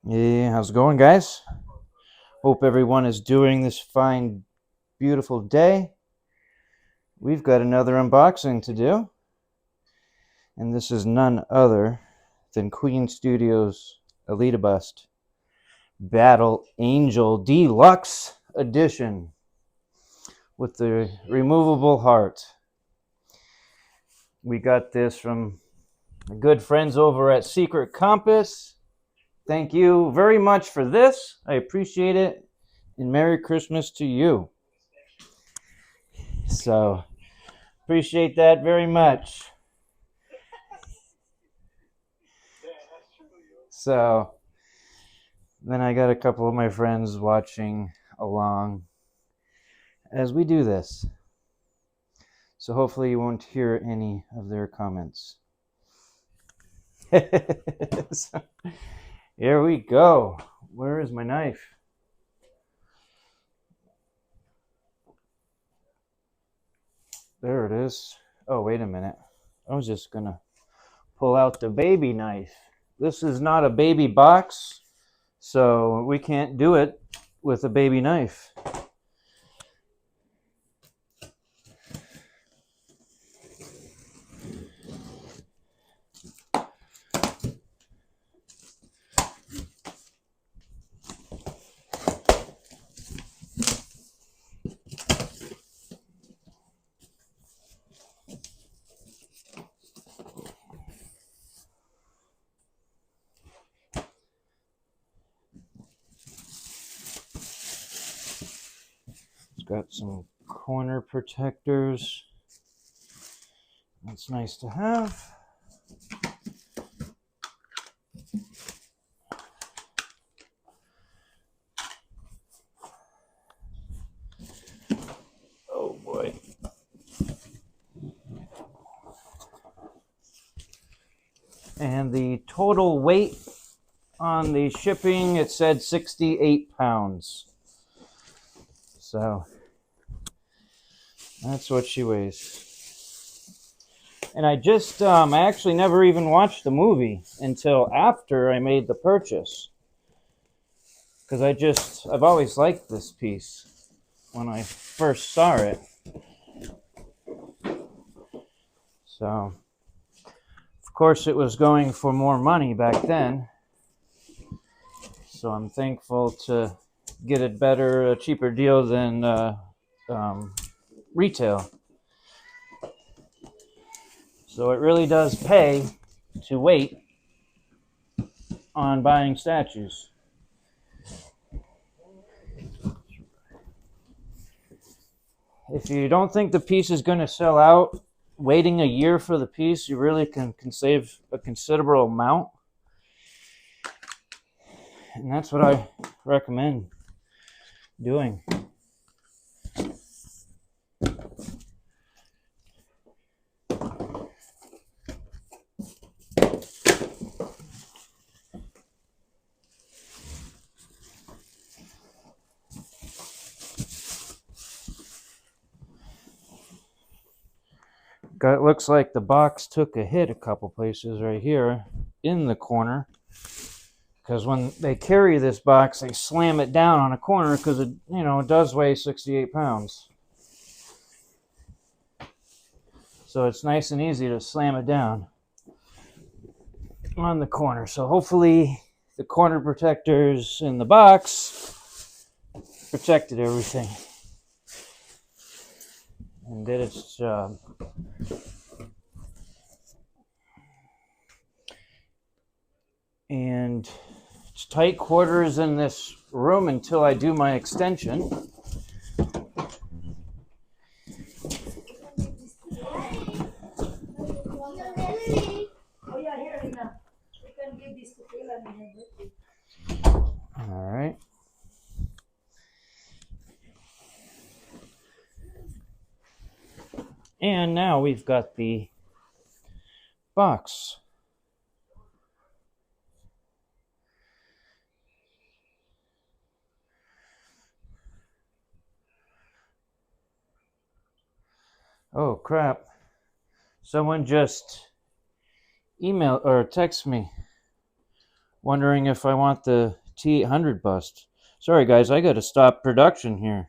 Hey, how's it going, guys? Hope everyone is doing this fine, beautiful day. We've got another unboxing to do, and this is none other than Queen Studios Alita Bust Battle Angel Deluxe Edition with the removable heart. We got this from my good friends over at Secret Compass. Thank you very much for this. I appreciate it, and Merry Christmas to you. So, appreciate that very much. So then I got a couple of my friends watching along as we do this. So hopefully you won't hear any of their comments. So, here we go. Where is my knife? There it is. Oh, wait a minute. I was just going to pull out the baby knife. This is not a baby box, so we can't do it with a baby knife. It's got some corner protectors. That's nice to have. Oh boy. And the total weight on the shipping, it said 68 pounds. So that's what she weighs. And I actually never even watched the movie until after I made the purchase. Because I've always liked this piece when I first saw it. So, of course, it was going for more money back then. So I'm thankful to get a cheaper deal than retail. So it really does pay to wait on buying statues. If you don't think the piece is going to sell out, waiting a year for the piece, you really can save a considerable amount. And that's what I recommend doing. It looks like the box took a hit a couple places right here in the corner. Because when they carry this box, they slam it down on a corner because it does weigh 68 pounds. So it's nice and easy to slam it down on the corner. So hopefully the corner protectors in the box protected everything and did its job. And it's tight quarters in this room until I do my extension. All right. And now we've got the box. Oh crap. Someone just email or text me. Wondering if I want the T800 bust. Sorry, guys, I got to stop production here.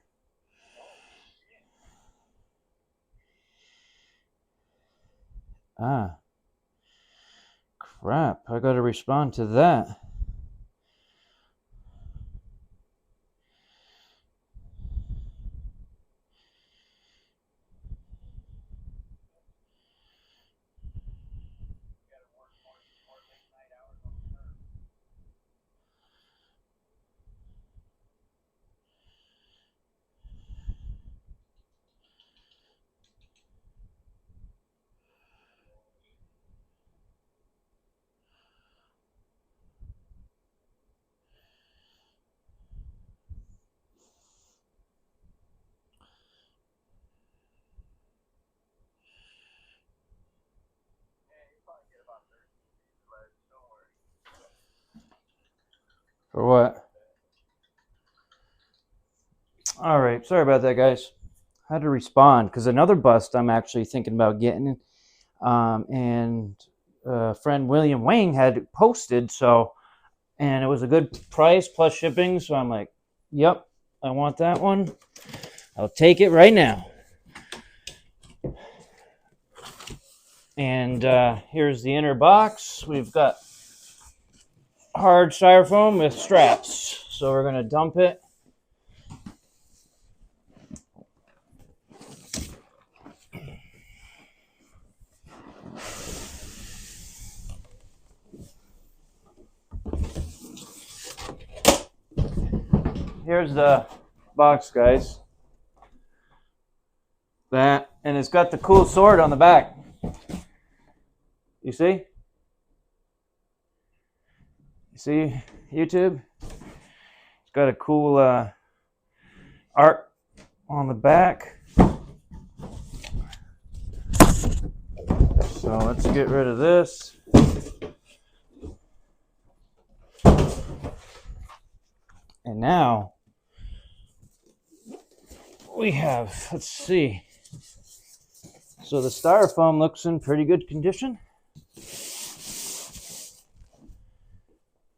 Ah, crap. I got to respond to that. For what? All right. Sorry about that, guys. I had to respond because another bust I'm actually thinking about getting, and friend William Wang had posted, and it was a good price plus shipping. So I'm like, yep, I want that one. I'll take it right now. And here's the inner box. We've got hard styrofoam with straps. So we're going to dump it. Here's the box, guys. That, and it's got the cool sword on the back. You see? You see, YouTube? It's got a cool art on the back. So let's get rid of this. And now we have, let's see. So the styrofoam looks in pretty good condition.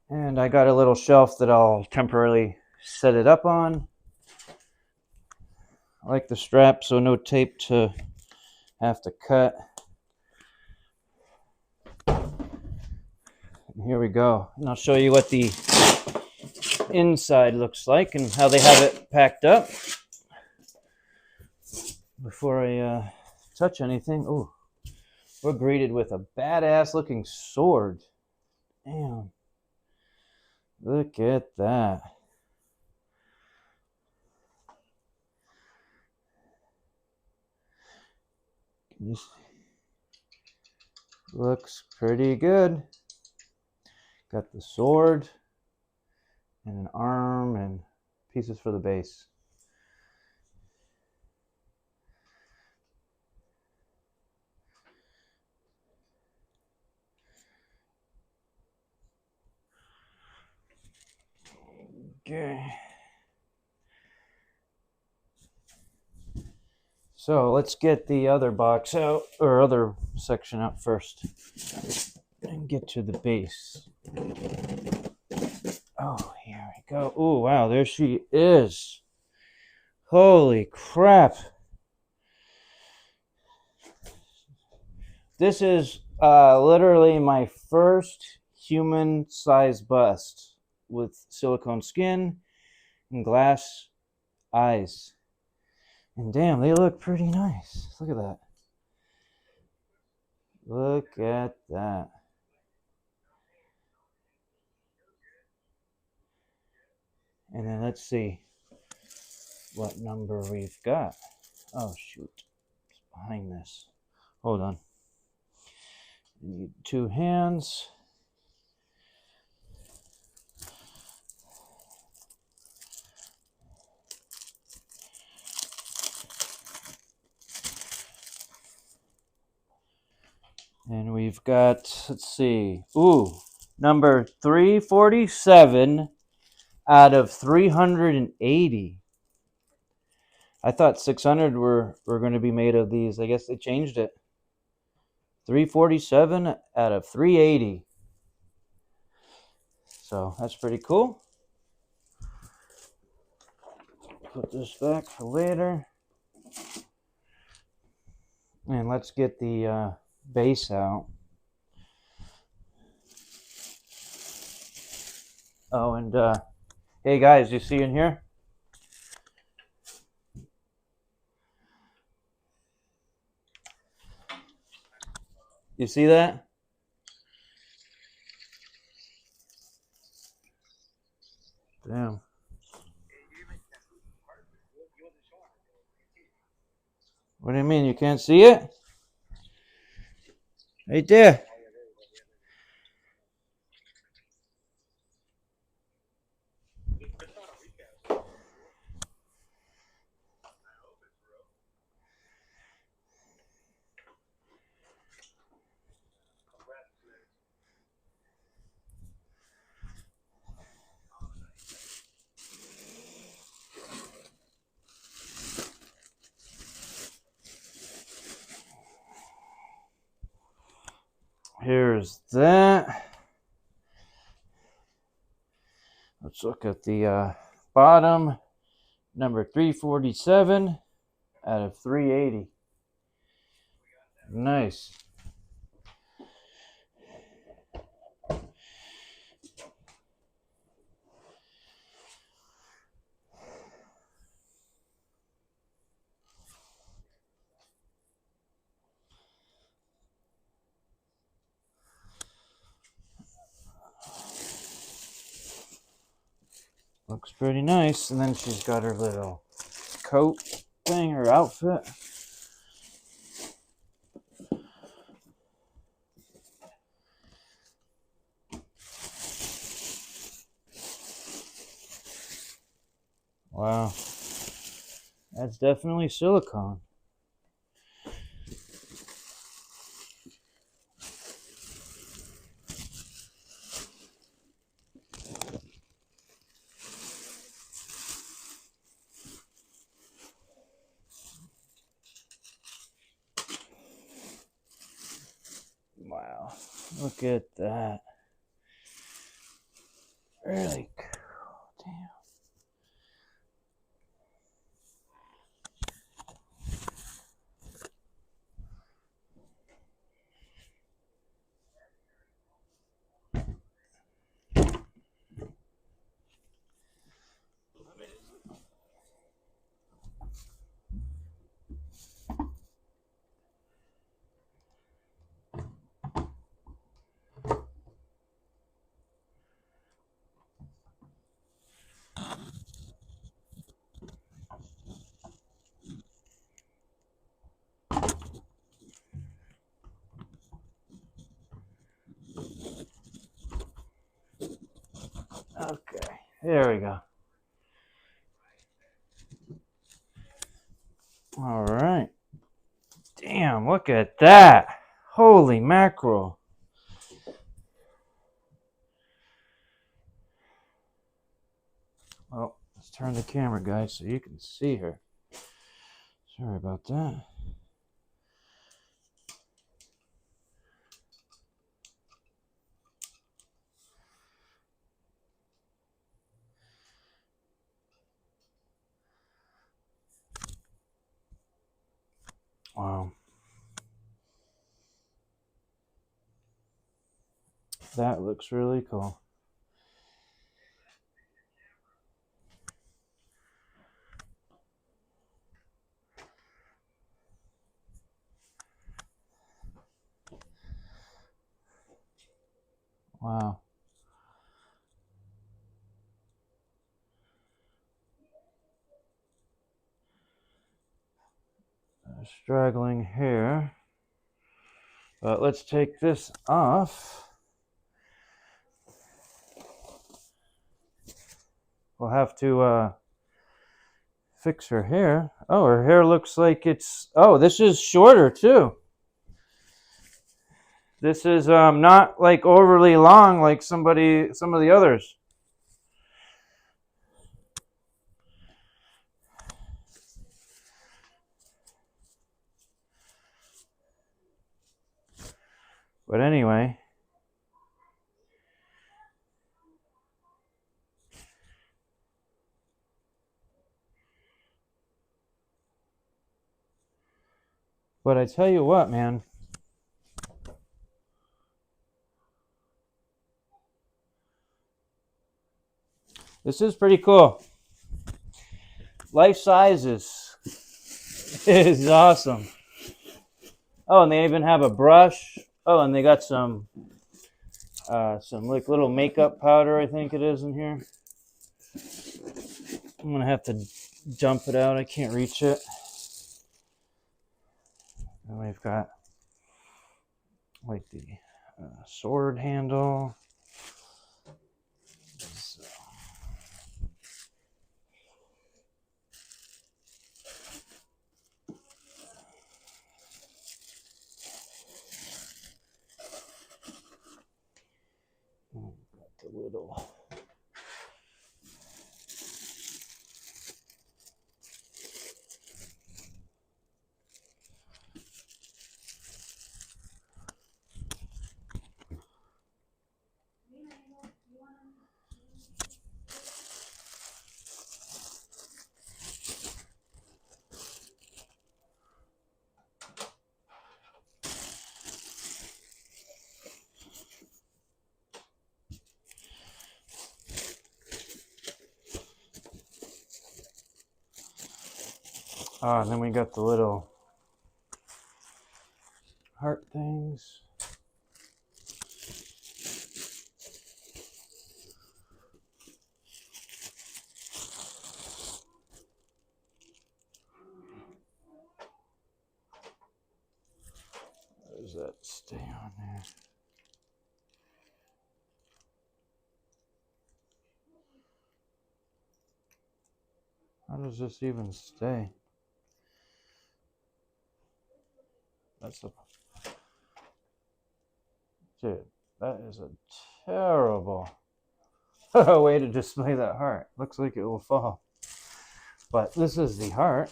And I got a little shelf that I'll temporarily set it up on. I like the strap, so no tape to have to cut. And here we go. And I'll show you what the inside looks like and how they have it packed up before I touch anything. Oh, we're greeted with a badass looking sword. Damn. Look at that. Looks pretty good. Got the sword and an arm and pieces for the base. Okay. So let's get the other box out, or other section out first, and get to the base. Oh, here we go. Oh, wow, there she is. Holy crap. This is literally my first human-sized bust with silicone skin and glass eyes. And damn, they look pretty nice. Look at that. Look at that. And then let's see what number we've got. Oh, shoot. It's behind this. Hold on. I need 2 hands. And we've got, let's see, number 347 out of 380. I thought 600 were going to be made of these. I guess they changed it. 347 out of 380. So that's pretty cool. Put this back for later. And let's get the base out. Oh, and hey guys, you see in here? You see that? Damn. What do you mean? You can't see it? Right there. Here's that. Let's look at the bottom. Number 347 out of 380. Nice. Looks pretty nice. And then she's got her little coat thing, her outfit. Wow. That's definitely silicone. Wow. Look at that. Really cool. Damn. Okay, there we go. All right. Damn, look at that. Holy mackerel. Well, let's turn the camera, guys, so you can see her. Sorry about that. Wow. That looks really cool. Wow. Straggling hair. But let's take this off. We'll have to fix her hair. Oh, her hair looks like it's... Oh, this is shorter too. This is not like overly long like some of the others. But anyway, But I tell you what, man. This is pretty cool. Life size is awesome. Oh, and they even have a brush. Oh, and they got some like little makeup powder, I think it is in here. I'm gonna have to dump it out. I can't reach it. And we've got like the sword handle. So. Got the little. Oh, and then we got the little heart things. How does that stay on there? How does this even stay? That's a... Dude, that is a terrible way to display that heart. Looks like it will fall. But this is the heart.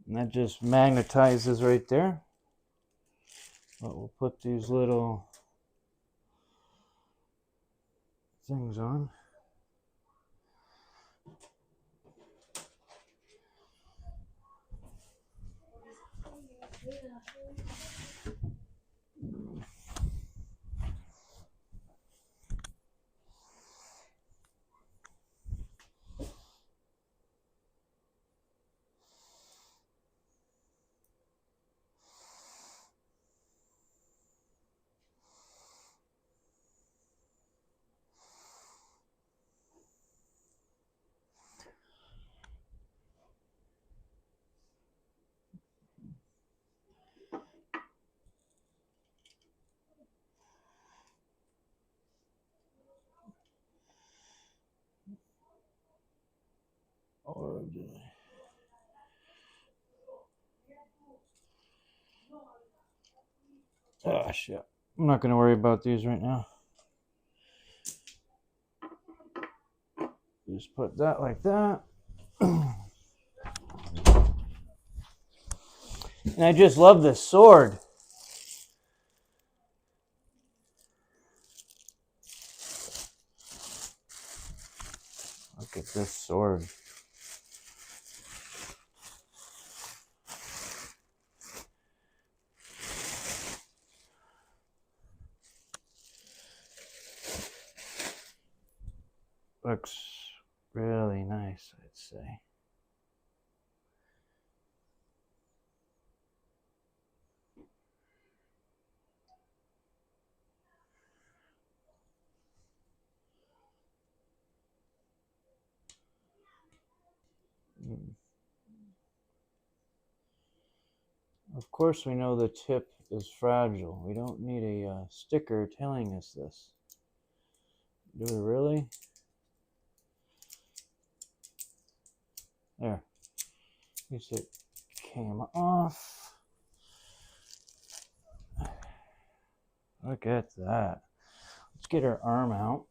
And that just magnetizes right there. But we'll put these little things on. Oh, shit. I'm not going to worry about these right now. Just put that like that. And I just love this sword. Look at this sword. Looks really nice, I'd say. Of course, we know the tip is fragile. We don't need a sticker telling us this. Do we really? There. At least it came off. Look at that. Let's get her arm out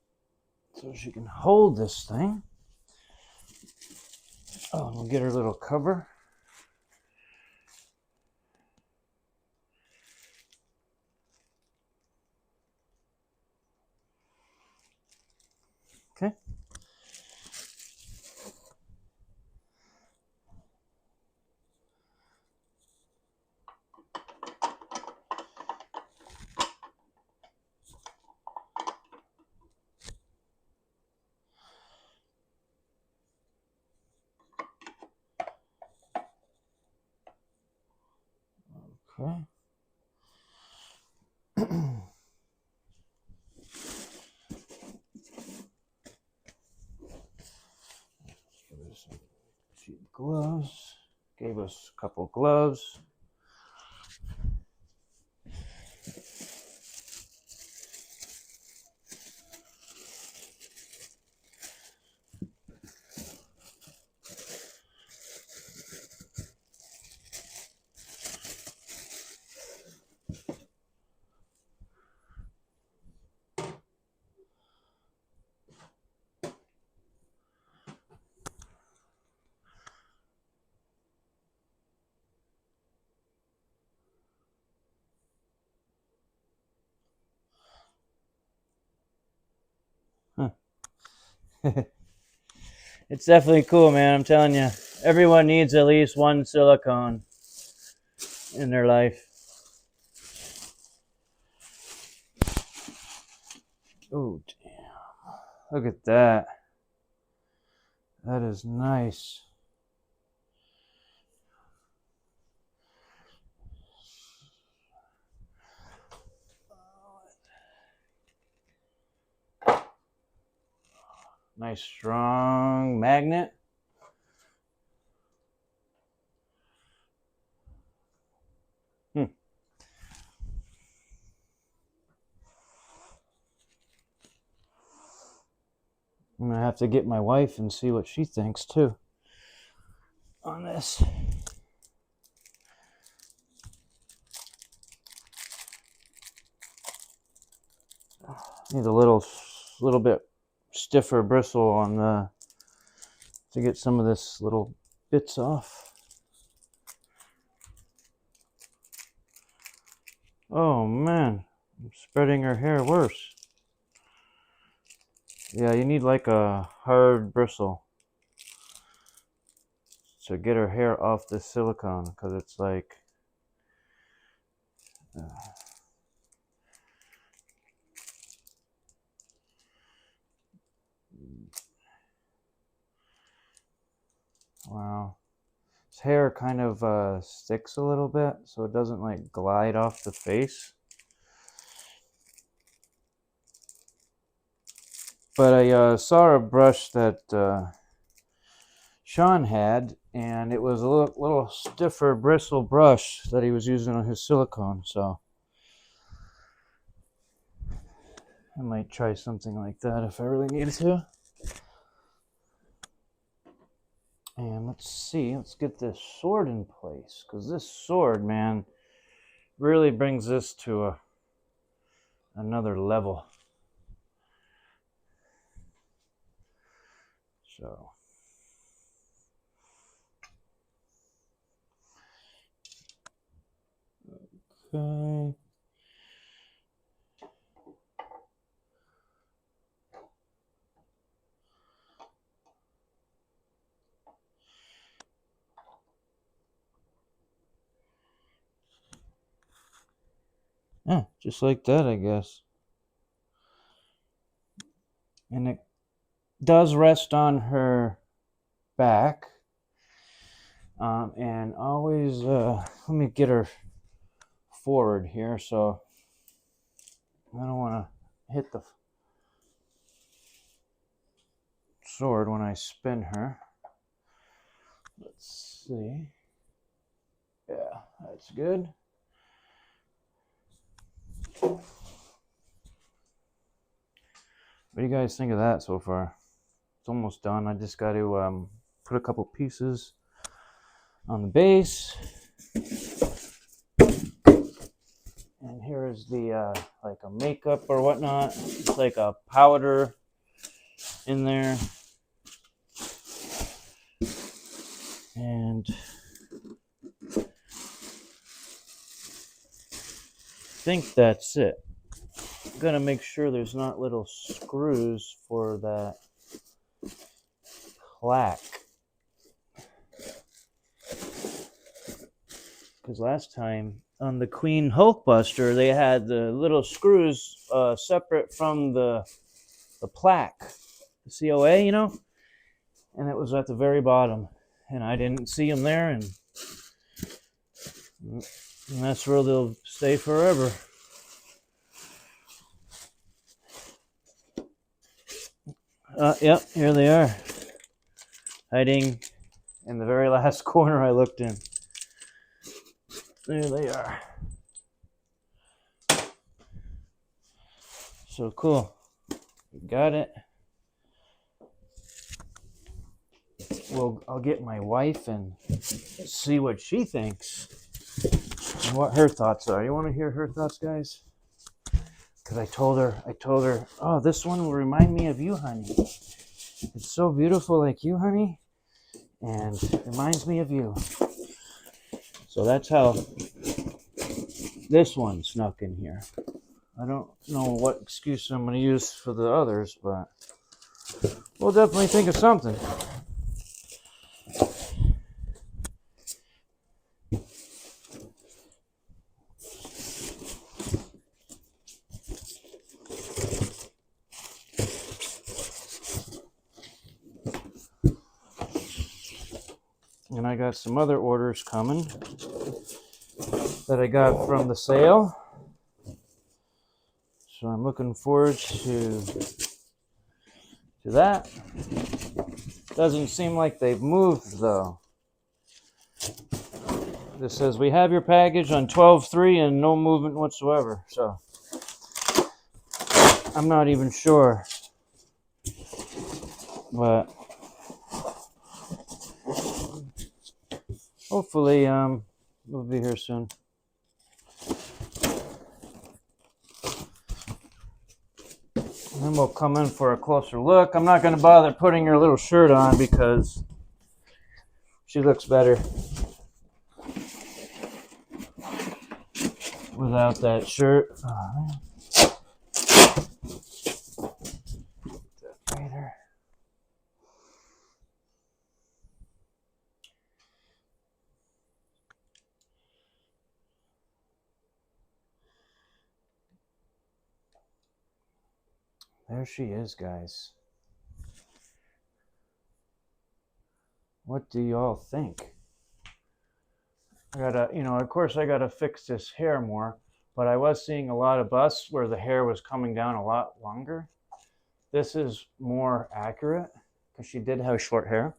so she can hold this thing. Oh, we'll get her little cover. Okay. Okay. Give us some cheap gloves. Gave us a couple gloves. Huh. It's definitely cool, man. I'm telling you, everyone needs at least one silicone in their life. Oh, damn. Look at that. That is nice. Nice strong magnet. I'm gonna have to get my wife and see what she thinks too on this. Need a little bit stiffer bristle on the to get some of this little bits off. Oh man, I'm spreading her hair worse. Yeah, you need like a hard bristle to get her hair off the silicone because it's like wow. His hair kind of sticks a little bit so it doesn't like glide off the face. But I saw a brush that Sean had, and it was a little stiffer bristle brush that he was using on his silicone, so I might try something like that if I really needed to. And let's see, let's get this sword in place, because this sword, man, really brings this to another level. So okay. Yeah, just like that, I guess. And it does rest on her back. And always, let me get her forward here so I don't want to hit the sword when I spin her. Let's see. Yeah, that's good. What do you guys think of that so far? It's almost done. I just got to put a couple pieces on the base. And here is the like a makeup or whatnot. It's like a powder in there. And I think that's it. I'm gonna make sure there's not little screws for that plaque. Because last time on the Queen Hulkbuster, they had the little screws separate from the plaque, the COA, you know, and it was at the very bottom, and I didn't see them there, and that's where they'll stay forever. Yep, here they are, hiding in the very last corner I looked in. There they are. So cool. Got it. Well, I'll get my wife and see what she thinks and what her thoughts are. You want to hear her thoughts, guys? Because I told her, oh, this one will remind me of you, honey. It's so beautiful like you, honey, and it reminds me of you. So that's how this one snuck in here. I don't know what excuse I'm going to use for the others, but we'll definitely think of something. And I got some other orders coming that I got from the sale. So I'm looking forward to that. Doesn't seem like they've moved though. This says we have your package on 12/3 and no movement whatsoever. So I'm not even sure. But hopefully we'll be here soon. And then we'll come in for a closer look. I'm not going to bother putting her little shirt on because she looks better without that shirt. There she is, guys. What do y'all think? I gotta, of course I gotta fix this hair more, but I was seeing a lot of busts where the hair was coming down a lot longer. This is more accurate because she did have short hair.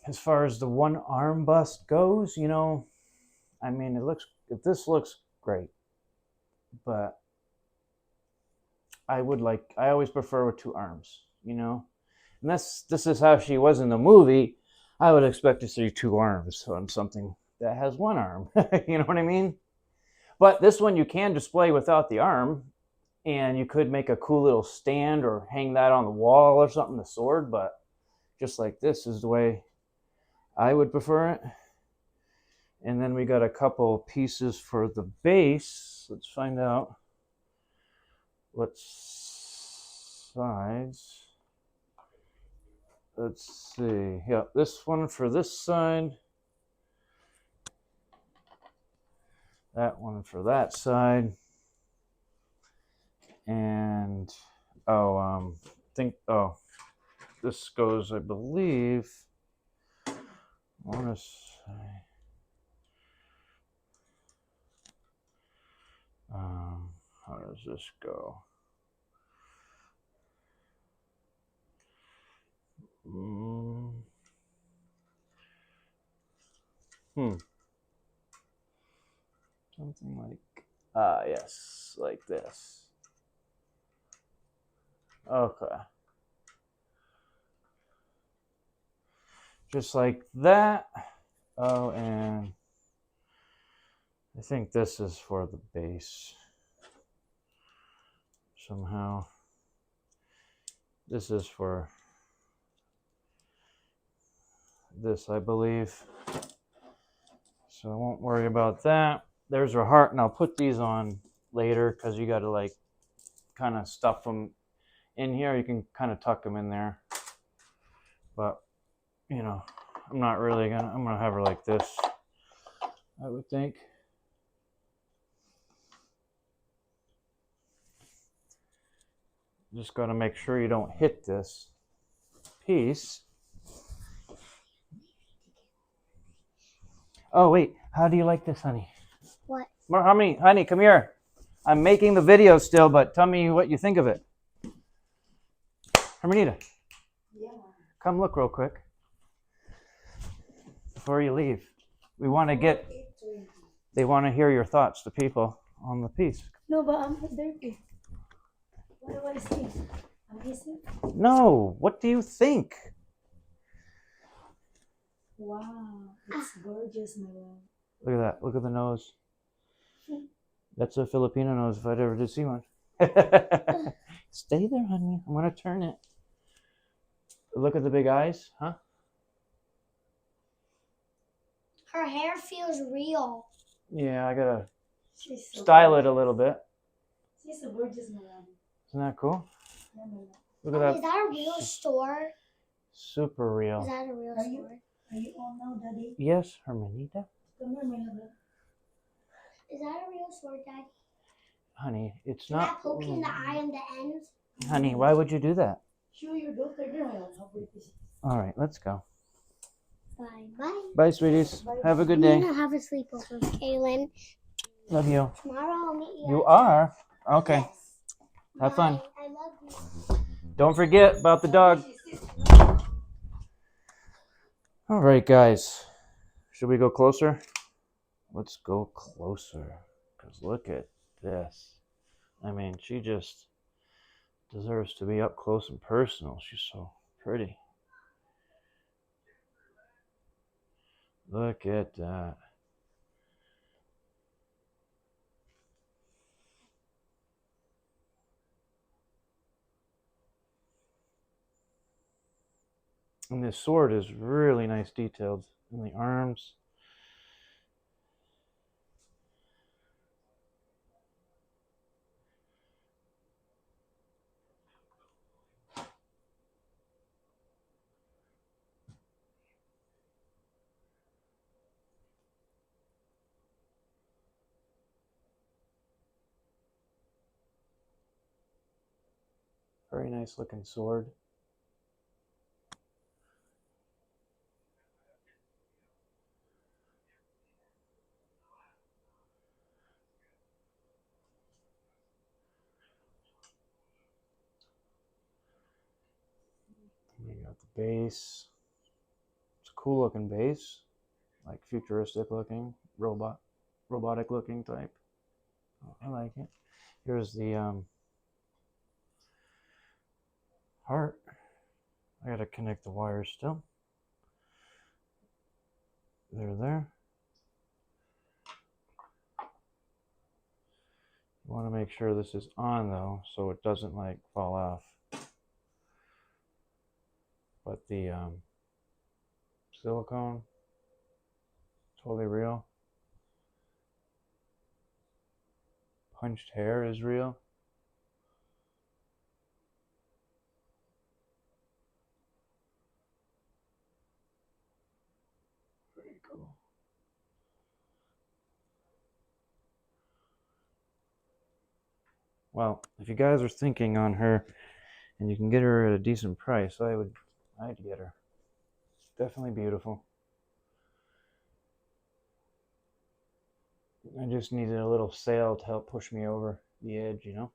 As far as the one arm bust goes, I mean, this looks great, but I always prefer with two arms, and this is how she was in the movie. I would expect to see two arms on something that has one arm. You know what I mean? But this one you can display without the arm, and you could make a cool little stand or hang that on the wall or something, the sword, but just like this is the way I would prefer it. And then we got a couple pieces for the base. Let's find out what sides. Let's see. Yeah, this one for this side. That one for that side. And this goes, I believe, I want to say, how does this go? Something like, yes, like this. Okay. Just like that. Oh, and I think this is for the base. Somehow. This is for this, I believe. So I won't worry about that. There's her heart, and I'll put these on later because you got to like kind of stuff them in here. You can kind of tuck them in there. But, you know, I'm gonna have her like this, I would think. Just got to make sure you don't hit this piece. Oh, wait. How do you like this, honey? What? Honey, come here. I'm making the video still, but tell me what you think of it. Hermanita. Yeah. Come look real quick before you leave. We want to they want to hear your thoughts, the people, on the piece. No, but I'm dirty. What do I see? Amazing? No, what do you think? Wow, it's gorgeous, my love. Look at that. Look at the nose. That's a Filipino nose if I'd ever did see one. Stay there, honey. I'm going to turn it. Look at the big eyes, huh? Her hair feels real. Yeah, I got to So style it a little bit. She's so gorgeous, my love. Isn't that cool? Yeah, my love. Look at that. Is that a real store? Super real. Is that a real store? Are you all now, Daddy? Yes, Hermanita. Come here, my love. Is that a real sword, Daddy? Honey, it's Can not. I poke in the eye on the ends? Honey, why would you do that? Show your daughter girl. All right, let's go. Bye bye. Bye, sweeties. Bye. Have a good I'm day. gonna have a sleepover, Kaylin. Love you. Tomorrow I'll meet you. You are? Okay. Yes. Have fun. Bye. I love you. Don't forget about the dog. All right, guys. Should we go closer? Let's go closer. Because look at this. I mean, she just deserves to be up close and personal. She's so pretty. Look at that. And this sword is really nice detailed in the arms. Very nice looking sword. We got the base. It's a cool looking base, like futuristic looking, robotic looking type. Oh, I like it. Here's the heart. I gotta connect the wires still. They're there. You want to make sure this is on though, so it doesn't like fall off. But the silicone, totally real. Punched hair is real. Very cool. Well, if you guys are thinking on her and you can get her at a decent price, I'd get her. Definitely beautiful. I just needed a little sail to help push me over the edge, you know?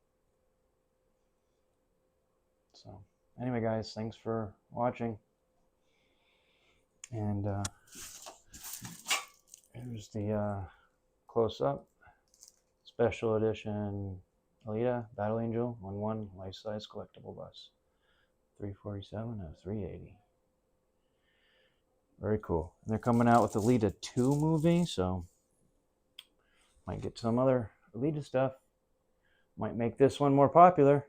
So, anyway, guys, thanks for watching. And here's the close-up special edition Alita Battle Angel 1/1 life-size collectible bus. 347 of 380. Very cool. And they're coming out with Alita 2 movie, so might get some other Alita stuff. Might make this one more popular.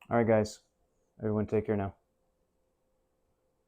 All right, guys. Everyone take care now.